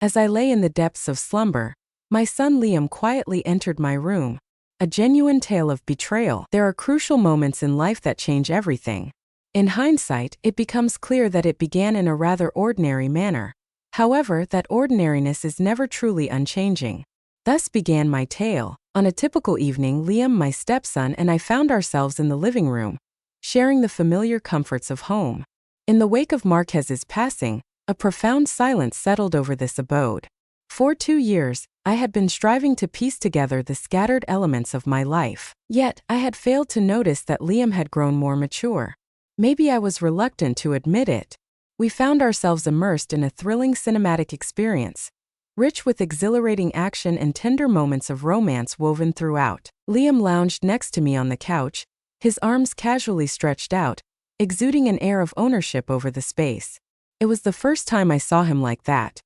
As I lay in the depths of slumber, my son Liam quietly entered my room. A genuine tale of betrayal. There are crucial moments in life that change everything. In hindsight, it becomes clear that it began in a rather ordinary manner. However, that ordinariness is never truly unchanging. Thus began my tale. On a typical evening, Liam, my stepson, and I found ourselves in the living room, sharing the familiar comforts of home. In the wake of Marquez's passing, a profound silence settled over this abode. For 2 years, I had been striving to piece together the scattered elements of my life. Yet, I had failed to notice that Liam had grown more mature. Maybe I was reluctant to admit it. We found ourselves immersed in a thrilling cinematic experience, rich with exhilarating action and tender moments of romance woven throughout. Liam lounged next to me on the couch, his arms casually stretched out, exuding an air of ownership over the space. It was the first time I saw him like that.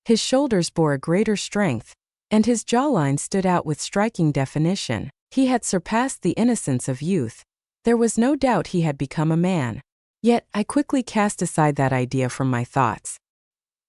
His shoulders bore a greater strength, and his jawline stood out with striking definition. He had surpassed the innocence of youth. There was no doubt he had become a man. Yet, I quickly cast aside that idea from my thoughts.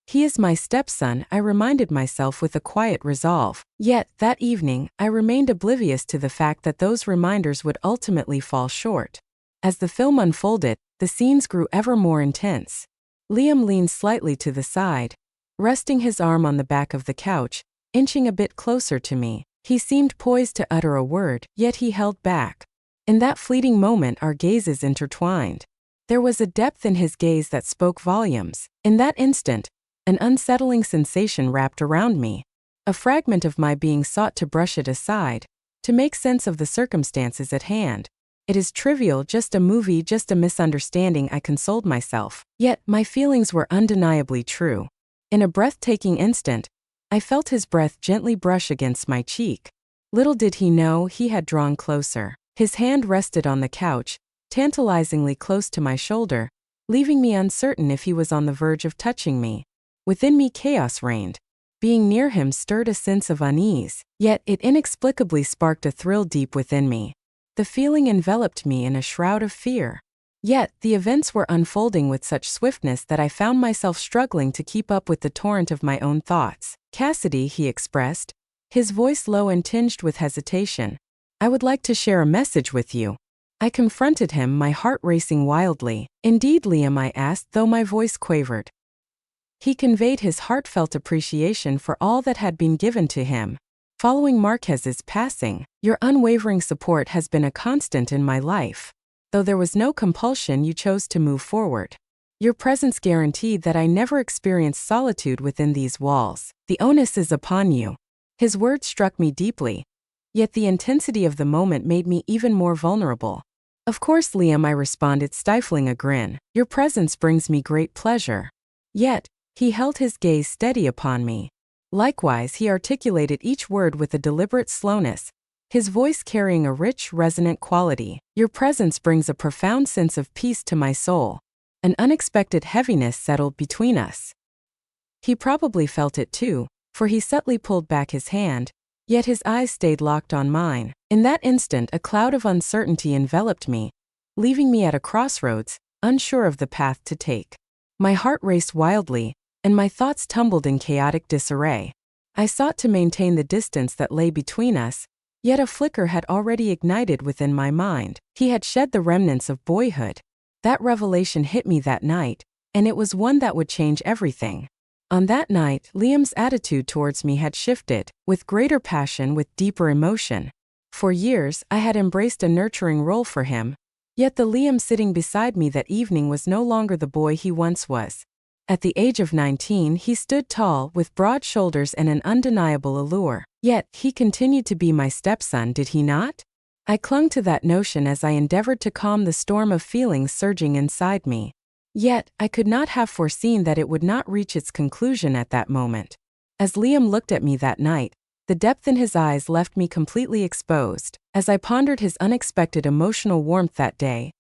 He is my stepson, I reminded myself with a quiet resolve. Yet, that evening, I remained oblivious to the fact that those reminders would ultimately fall short. As the film unfolded, the scenes grew ever more intense. Liam leaned slightly to the side, resting his arm on the back of the couch, inching a bit closer to me. He seemed poised to utter a word, yet he held back. In that fleeting moment, our gazes intertwined. There was a depth in his gaze that spoke volumes. In that instant, an unsettling sensation wrapped around me. A fragment of my being sought to brush it aside, to make sense of the circumstances at hand. It is trivial, just a movie, just a misunderstanding, I consoled myself. Yet, my feelings were undeniably true. In a breathtaking instant, I felt his breath gently brush against my cheek. Little did he know, he had drawn closer. His hand rested on the couch, tantalizingly close to my shoulder, leaving me uncertain if he was on the verge of touching me. Within me, chaos reigned. Being near him stirred a sense of unease, yet it inexplicably sparked a thrill deep within me. The feeling enveloped me in a shroud of fear. Yet, the events were unfolding with such swiftness that I found myself struggling to keep up with the torrent of my own thoughts. Cassidy, he expressed, his voice low and tinged with hesitation. I would like to share a message with you. I confronted him, my heart racing wildly. Indeed, Liam, I asked, though my voice quavered. He conveyed his heartfelt appreciation for all that had been given to him. Following Marquez's passing, your unwavering support has been a constant in my life. Though there was no compulsion, you chose to move forward. Your presence guaranteed that I never experienced solitude within these walls. The onus is upon you. His words struck me deeply. Yet the intensity of the moment made me even more vulnerable. Of course, Liam, I responded, stifling a grin. Your presence brings me great pleasure. Yet, he held his gaze steady upon me. Likewise, he articulated each word with a deliberate slowness, his voice carrying a rich, resonant quality. Your presence brings a profound sense of peace to my soul. An unexpected heaviness settled between us. He probably felt it too, for he subtly pulled back his hand, yet his eyes stayed locked on mine. In that instant, a cloud of uncertainty enveloped me, leaving me at a crossroads, unsure of the path to take. My heart raced wildly, and my thoughts tumbled in chaotic disarray. I sought to maintain the distance that lay between us, yet a flicker had already ignited within my mind. He had shed the remnants of boyhood. That revelation hit me that night, and it was one that would change everything. On that night, Liam's attitude towards me had shifted, with greater passion, with deeper emotion. For years, I had embraced a nurturing role for him, yet the Liam sitting beside me that evening was no longer the boy he once was. At the age of 19, he stood tall, with broad shoulders and an undeniable allure. Yet, he continued to be my stepson, did he not? I clung to that notion as I endeavored to calm the storm of feelings surging inside me. Yet, I could not have foreseen that it would not reach its conclusion at that moment. As Liam looked at me that night, the depth in his eyes left me completely exposed. As I pondered his unexpected emotional warmth that day,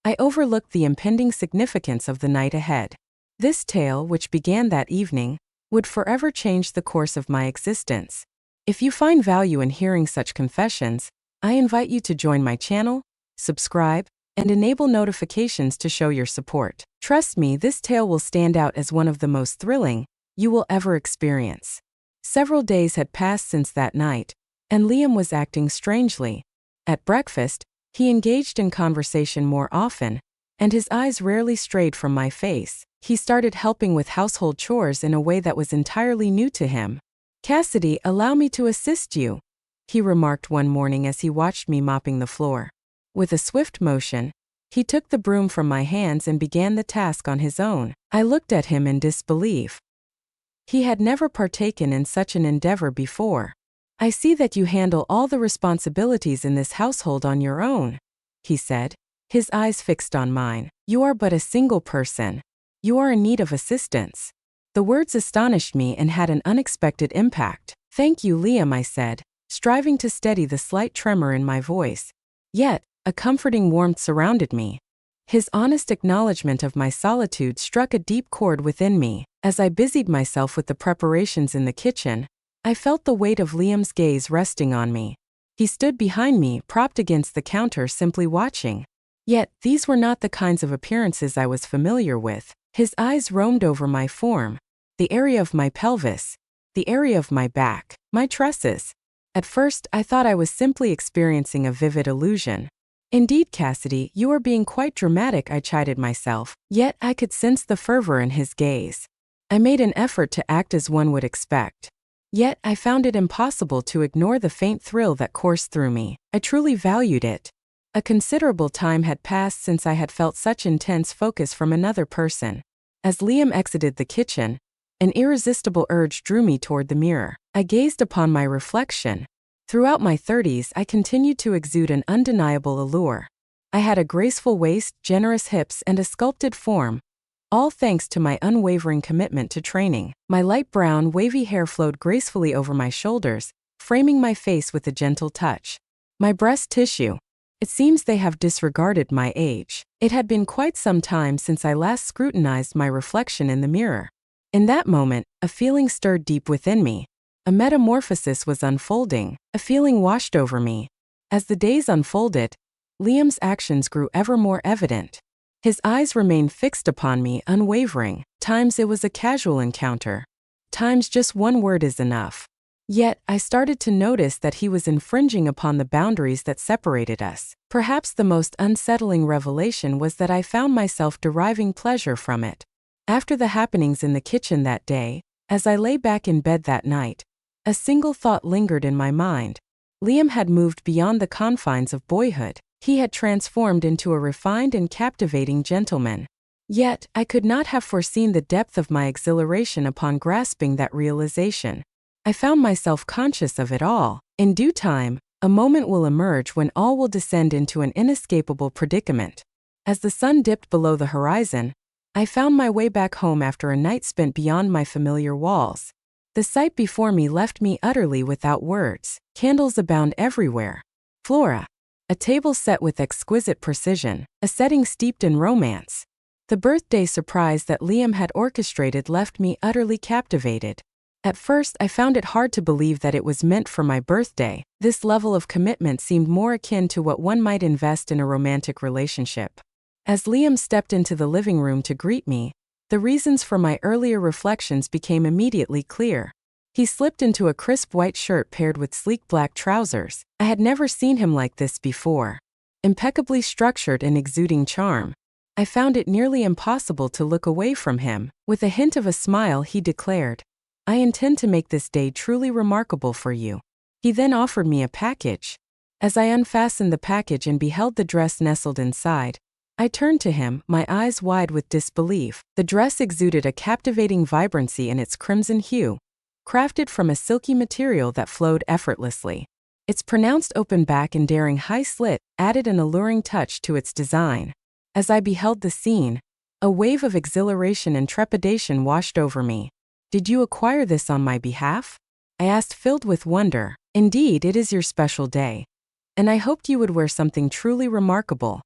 I overlooked the impending significance of the night ahead. This tale, which began that evening, would forever change the course of my existence. If you find value in hearing such confessions, I invite you to join my channel, subscribe, and enable notifications to show your support. Trust me, this tale will stand out as one of the most thrilling, you will ever experience. Several days had passed since that night, and Liam was acting strangely. At breakfast, he engaged in conversation more often, and his eyes rarely strayed from my face. He started helping with household chores in a way that was entirely new to him. "Cassidy, allow me to assist you," he remarked one morning as he watched me mopping the floor. With a swift motion, he took the broom from my hands and began the task on his own. I looked at him in disbelief. He had never partaken in such an endeavor before. "I see that you handle all the responsibilities in this household on your own," he said, his eyes fixed on mine. "You are but a single person. You are in need of assistance." The words astonished me and had an unexpected impact. "Thank you, Liam," I said, striving to steady the slight tremor in my voice. Yet, a comforting warmth surrounded me. His honest acknowledgement of my solitude struck a deep chord within me. As I busied myself with the preparations in the kitchen, I felt the weight of Liam's gaze resting on me. He stood behind me, propped against the counter, simply watching. Yet, these were not the kinds of appearances I was familiar with. His eyes roamed over my form, the area of my pelvis, the area of my back, my tresses. At first, I thought I was simply experiencing a vivid illusion. "Indeed, Cassidy, you are being quite dramatic," I chided myself. Yet I could sense the fervor in his gaze. I made an effort to act as one would expect. Yet I found it impossible to ignore the faint thrill that coursed through me. I truly valued it. A considerable time had passed since I had felt such intense focus from another person. As Liam exited the kitchen, an irresistible urge drew me toward the mirror. I gazed upon my reflection. Throughout my 30s, I continued to exude an undeniable allure. I had a graceful waist, generous hips, and a sculpted form, all thanks to my unwavering commitment to training. My light brown, wavy hair flowed gracefully over my shoulders, framing my face with a gentle touch. My breast tissue. It seems they have disregarded my age. It had been quite some time since I last scrutinized my reflection in the mirror. In that moment, a feeling stirred deep within me. A metamorphosis was unfolding. A feeling washed over me. As the days unfolded, Liam's actions grew ever more evident. His eyes remained fixed upon me, unwavering. Times it was a casual encounter. Times just one word is enough. Yet, I started to notice that he was infringing upon the boundaries that separated us. Perhaps the most unsettling revelation was that I found myself deriving pleasure from it. After the happenings in the kitchen that day, as I lay back in bed that night, a single thought lingered in my mind. Liam had moved beyond the confines of boyhood. He had transformed into a refined and captivating gentleman. Yet, I could not have foreseen the depth of my exhilaration upon grasping that realization. I found myself conscious of it all. In due time, a moment will emerge when all will descend into an inescapable predicament. As the sun dipped below the horizon, I found my way back home after a night spent beyond my familiar walls. The sight before me left me utterly without words. Candles abound everywhere. Flora. A table set with exquisite precision, a setting steeped in romance. The birthday surprise that Liam had orchestrated left me utterly captivated. At first, I found it hard to believe that it was meant for my birthday. This level of commitment seemed more akin to what one might invest in a romantic relationship. As Liam stepped into the living room to greet me, the reasons for my earlier reflections became immediately clear. He slipped into a crisp white shirt paired with sleek black trousers. I had never seen him like this before. Impeccably structured and exuding charm. I found it nearly impossible to look away from him. With a hint of a smile, he declared, "I intend to make this day truly remarkable for you." He then offered me a package. As I unfastened the package and beheld the dress nestled inside, I turned to him, my eyes wide with disbelief. The dress exuded a captivating vibrancy in its crimson hue, crafted from a silky material that flowed effortlessly. Its pronounced open back and daring high slit added an alluring touch to its design. As I beheld the scene, a wave of exhilaration and trepidation washed over me. "Did you acquire this on my behalf?" I asked, filled with wonder. "Indeed, it is your special day. And I hoped you would wear something truly remarkable,"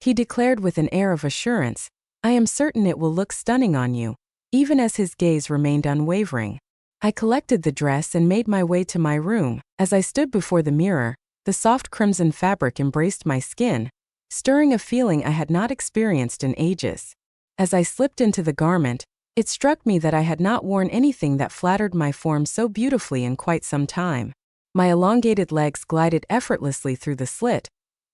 he declared with an air of assurance. "I am certain it will look stunning on you." Even as his gaze remained unwavering, I collected the dress and made my way to my room. As I stood before the mirror, the soft crimson fabric embraced my skin, stirring a feeling I had not experienced in ages. As I slipped into the garment, It struck me that I had not worn anything that flattered my form so beautifully in quite some time. My elongated legs glided effortlessly through the slit,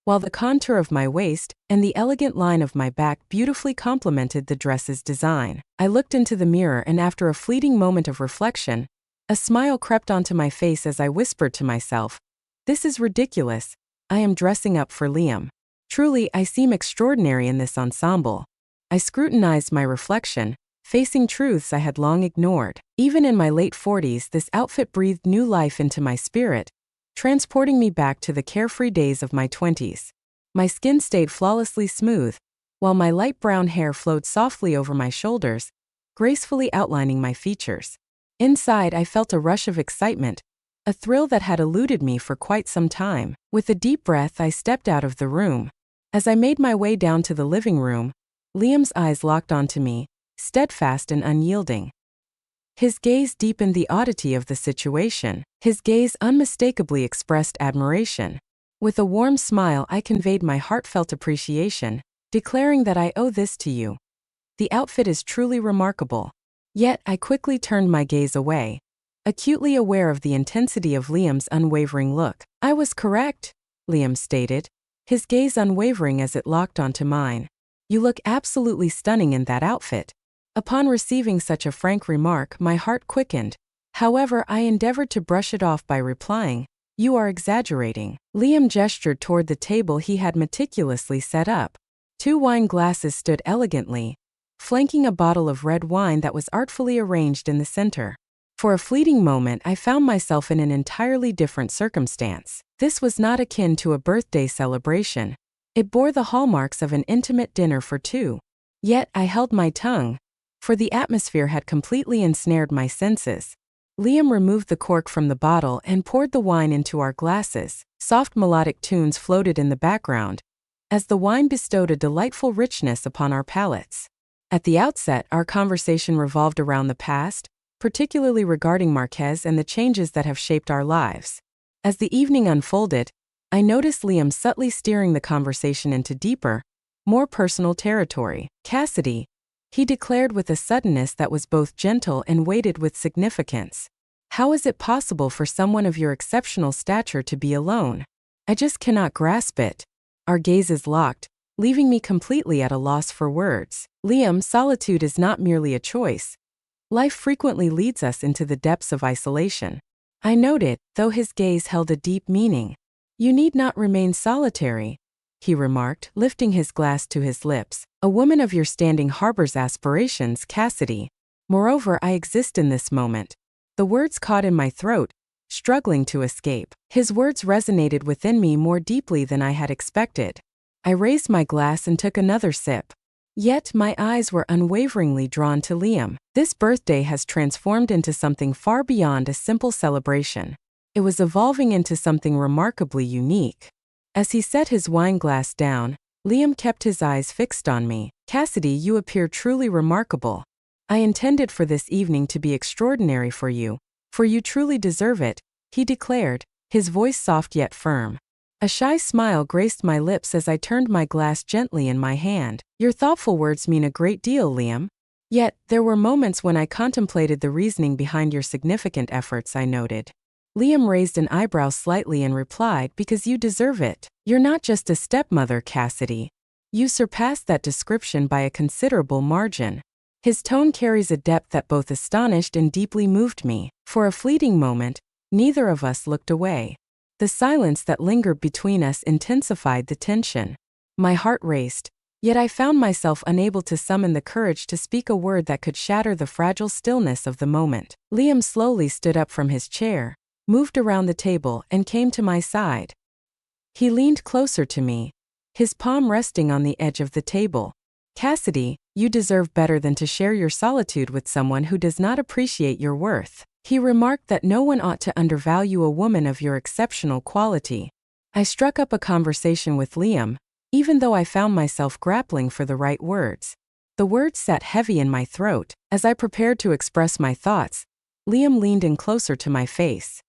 while the contour of my waist and the elegant line of my back beautifully complemented the dress's design. I looked into the mirror, and after a fleeting moment of reflection, a smile crept onto my face as I whispered to myself, "This is ridiculous. I am dressing up for Liam. Truly, I seem extraordinary in this ensemble." I scrutinized my reflection, facing truths I had long ignored. Even in my late 40s, this outfit breathed new life into my spirit, transporting me back to the carefree days of my 20s. My skin stayed flawlessly smooth, while my light brown hair flowed softly over my shoulders, gracefully outlining my features. Inside, I felt a rush of excitement, a thrill that had eluded me for quite some time. With a deep breath, I stepped out of the room. As I made my way down to the living room, Liam's eyes locked onto me, steadfast and unyielding. His gaze deepened the oddity of the situation. His gaze unmistakably expressed admiration. With a warm smile, I conveyed my heartfelt appreciation, declaring that I owe this to you. The outfit is truly remarkable. Yet, I quickly turned my gaze away, acutely aware of the intensity of Liam's unwavering look. "I was correct," Liam stated, his gaze unwavering as it locked onto mine. "You look absolutely stunning in that outfit." Upon receiving such a frank remark, my heart quickened. However, I endeavored to brush it off by replying, "You are exaggerating." Liam gestured toward the table he had meticulously set up. 2 wine glasses stood elegantly, flanking a bottle of red wine that was artfully arranged in the center. For a fleeting moment, I found myself in an entirely different circumstance. This was not akin to a birthday celebration. It bore the hallmarks of an intimate dinner for two. Yet I held my tongue, for the atmosphere had completely ensnared my senses. Liam removed the cork from the bottle and poured the wine into our glasses. Soft melodic tunes floated in the background, as the wine bestowed a delightful richness upon our palates. At the outset, our conversation revolved around the past, particularly regarding Marquez and the changes that have shaped our lives. As the evening unfolded, I noticed Liam subtly steering the conversation into deeper, more personal territory. "Cassidy," he declared with a suddenness that was both gentle and weighted with significance, "how is it possible for someone of your exceptional stature to be alone? I just cannot grasp it." Our gazes locked, leaving me completely at a loss for words. "Liam, solitude is not merely a choice. Life frequently leads us into the depths of isolation." I noted, though his gaze held a deep meaning. "You need not remain solitary," he remarked, lifting his glass to his lips. "A woman of your standing harbors aspirations, Cassidy. Moreover, I exist in this moment." The words caught in my throat, struggling to escape. His words resonated within me more deeply than I had expected. I raised my glass and took another sip. Yet my eyes were unwaveringly drawn to Liam. This birthday has transformed into something far beyond a simple celebration. It was evolving into something remarkably unique. As he set his wine glass down, Liam kept his eyes fixed on me. "Cassidy, you appear truly remarkable. I intended for this evening to be extraordinary for you truly deserve it," he declared, his voice soft yet firm. A shy smile graced my lips as I turned my glass gently in my hand. "Your thoughtful words mean a great deal, Liam." Yet, there were moments when I contemplated the reasoning behind your significant efforts, I noted. Liam raised an eyebrow slightly and replied, "Because you deserve it. You're not just a stepmother, Cassidy. You surpassed that description by a considerable margin." His tone carries a depth that both astonished and deeply moved me. For a fleeting moment, neither of us looked away. The silence that lingered between us intensified the tension. My heart raced, yet I found myself unable to summon the courage to speak a word that could shatter the fragile stillness of the moment. Liam slowly stood up from his chair, moved around the table, and came to my side. He leaned closer to me, his palm resting on the edge of the table. "Cassidy, you deserve better than to share your solitude with someone who does not appreciate your worth." He remarked that no one ought to undervalue a woman of your exceptional quality. I struck up a conversation with Liam, even though I found myself grappling for the right words. The words sat heavy in my throat. As I prepared to express my thoughts, Liam leaned in closer to my face.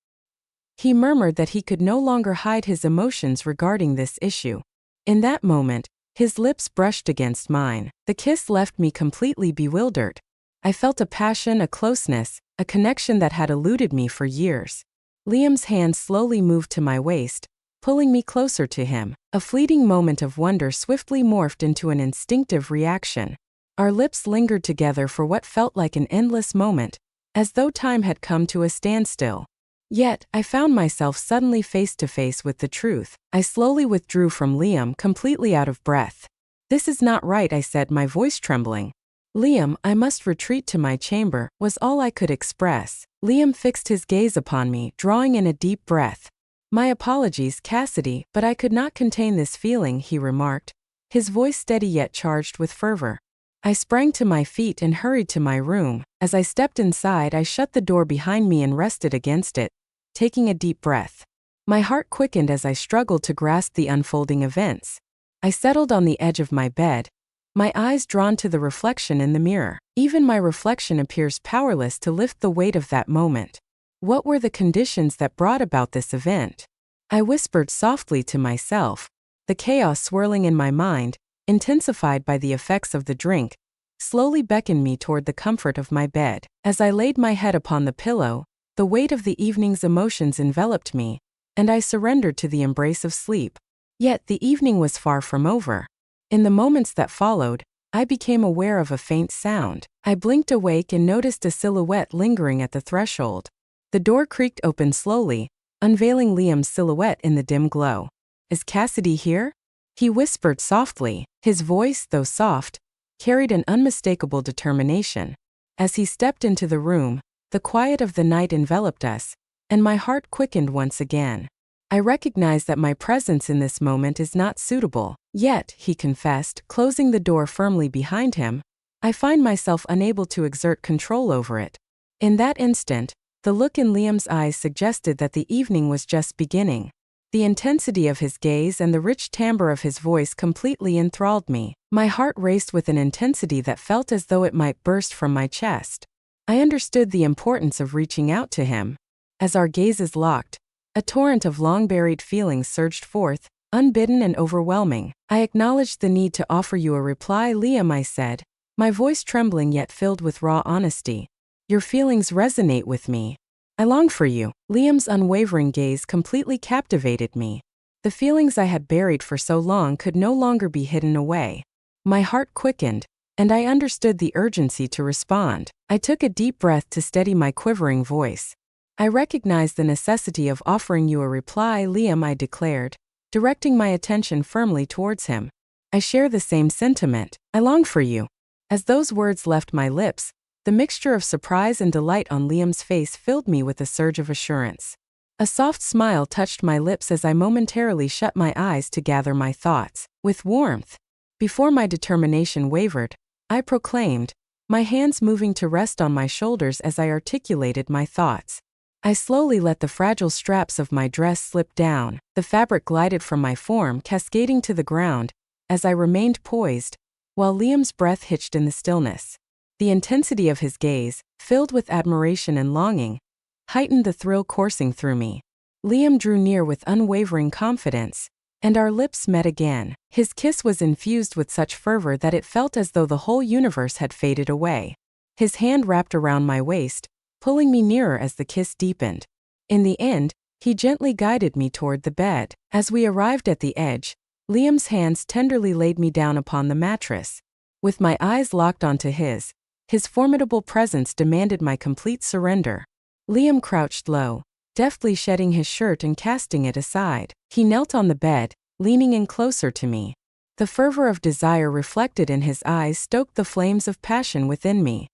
He murmured that he could no longer hide his emotions regarding this issue. In that moment, his lips brushed against mine. The kiss left me completely bewildered. I felt a passion, a closeness, a connection that had eluded me for years. Liam's hand slowly moved to my waist, pulling me closer to him. A fleeting moment of wonder swiftly morphed into an instinctive reaction. Our lips lingered together for what felt like an endless moment, as though time had come to a standstill. Yet, I found myself suddenly face to face with the truth. I slowly withdrew from Liam, completely out of breath. "This is not right," I said, my voice trembling. "Liam, I must retreat to my chamber," was all I could express. Liam fixed his gaze upon me, drawing in a deep breath. "My apologies, Cassidy, but I could not contain this feeling," he remarked, his voice steady yet charged with fervor. I sprang to my feet and hurried to my room. As I stepped inside, I shut the door behind me and rested against it, taking a deep breath. My heart quickened as I struggled to grasp the unfolding events. I settled on the edge of my bed, my eyes drawn to the reflection in the mirror. Even my reflection appears powerless to lift the weight of that moment. What were the conditions that brought about this event? I whispered softly to myself. The chaos swirling in my mind, intensified by the effects of the drink, slowly beckoned me toward the comfort of my bed. As I laid my head upon the pillow, the weight of the evening's emotions enveloped me, and I surrendered to the embrace of sleep. Yet the evening was far from over. In the moments that followed, I became aware of a faint sound. I blinked awake and noticed a silhouette lingering at the threshold. The door creaked open slowly, unveiling Liam's silhouette in the dim glow. "Is Cassidy here?" he whispered softly. His voice, though soft, carried an unmistakable determination. As he stepped into the room, the quiet of the night enveloped us, and my heart quickened once again. "I recognize that my presence in this moment is not suitable. Yet," he confessed, closing the door firmly behind him, "I find myself unable to exert control over it." In that instant, the look in Liam's eyes suggested that the evening was just beginning. The intensity of his gaze and the rich timbre of his voice completely enthralled me. My heart raced with an intensity that felt as though it might burst from my chest. I understood the importance of reaching out to him. As our gazes locked, a torrent of long-buried feelings surged forth, unbidden and overwhelming. "I acknowledge the need to offer you a reply, Liam," I said, my voice trembling yet filled with raw honesty. "Your feelings resonate with me. I long for you." Liam's unwavering gaze completely captivated me. The feelings I had buried for so long could no longer be hidden away. My heart quickened, and I understood the urgency to respond. I took a deep breath to steady my quivering voice. "I recognize the necessity of offering you a reply, Liam," I declared, directing my attention firmly towards him. "I share the same sentiment. I long for you." As those words left my lips, the mixture of surprise and delight on Liam's face filled me with a surge of assurance. A soft smile touched my lips as I momentarily shut my eyes to gather my thoughts. With warmth, before my determination wavered, I proclaimed, my hands moving to rest on my shoulders as I articulated my thoughts. I slowly let the fragile straps of my dress slip down. The fabric glided from my form, cascading to the ground, as I remained poised, while Liam's breath hitched in the stillness. The intensity of his gaze, filled with admiration and longing, heightened the thrill coursing through me. Liam drew near with unwavering confidence, and our lips met again. His kiss was infused with such fervor that it felt as though the whole universe had faded away. His hand wrapped around my waist, pulling me nearer as the kiss deepened. In the end, he gently guided me toward the bed. As we arrived at the edge, Liam's hands tenderly laid me down upon the mattress. With my eyes locked onto his formidable presence demanded my complete surrender. Liam crouched low, deftly shedding his shirt and casting it aside. He knelt on the bed, leaning in closer to me. The fervor of desire reflected in his eyes stoked the flames of passion within me.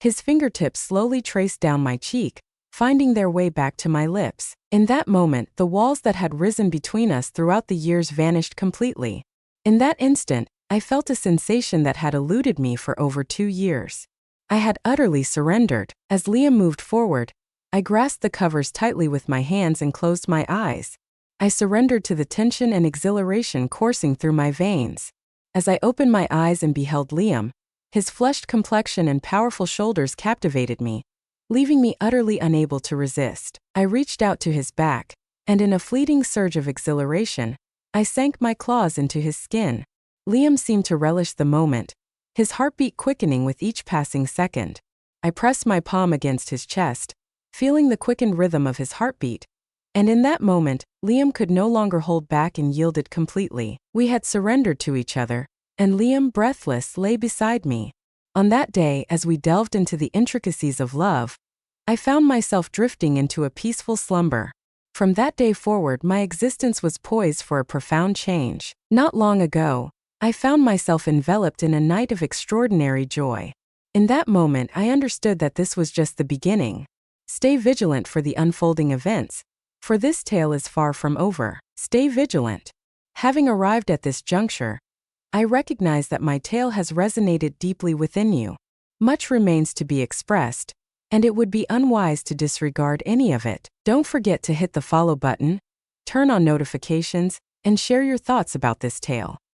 His fingertips slowly traced down my cheek, finding their way back to my lips. In that moment, the walls that had risen between us throughout the years vanished completely. In that instant, I felt a sensation that had eluded me for over 2 years. I had utterly surrendered. As Liam moved forward, I grasped the covers tightly with my hands and closed my eyes. I surrendered to the tension and exhilaration coursing through my veins. As I opened my eyes and beheld Liam, his flushed complexion and powerful shoulders captivated me, leaving me utterly unable to resist. I reached out to his back, and in a fleeting surge of exhilaration, I sank my claws into his skin. Liam seemed to relish the moment, his heartbeat quickening with each passing second. I pressed my palm against his chest, feeling the quickened rhythm of his heartbeat. And in that moment, Liam could no longer hold back and yielded completely. We had surrendered to each other, and Liam, breathless, lay beside me. On that day, as we delved into the intricacies of love, I found myself drifting into a peaceful slumber. From that day forward, my existence was poised for a profound change. Not long ago, I found myself enveloped in a night of extraordinary joy. In that moment, I understood that this was just the beginning. Stay vigilant for the unfolding events, for this tale is far from over. Stay vigilant. Having arrived at this juncture, I recognize that my tale has resonated deeply within you. Much remains to be expressed, and it would be unwise to disregard any of it. Don't forget to hit the follow button, turn on notifications, and share your thoughts about this tale.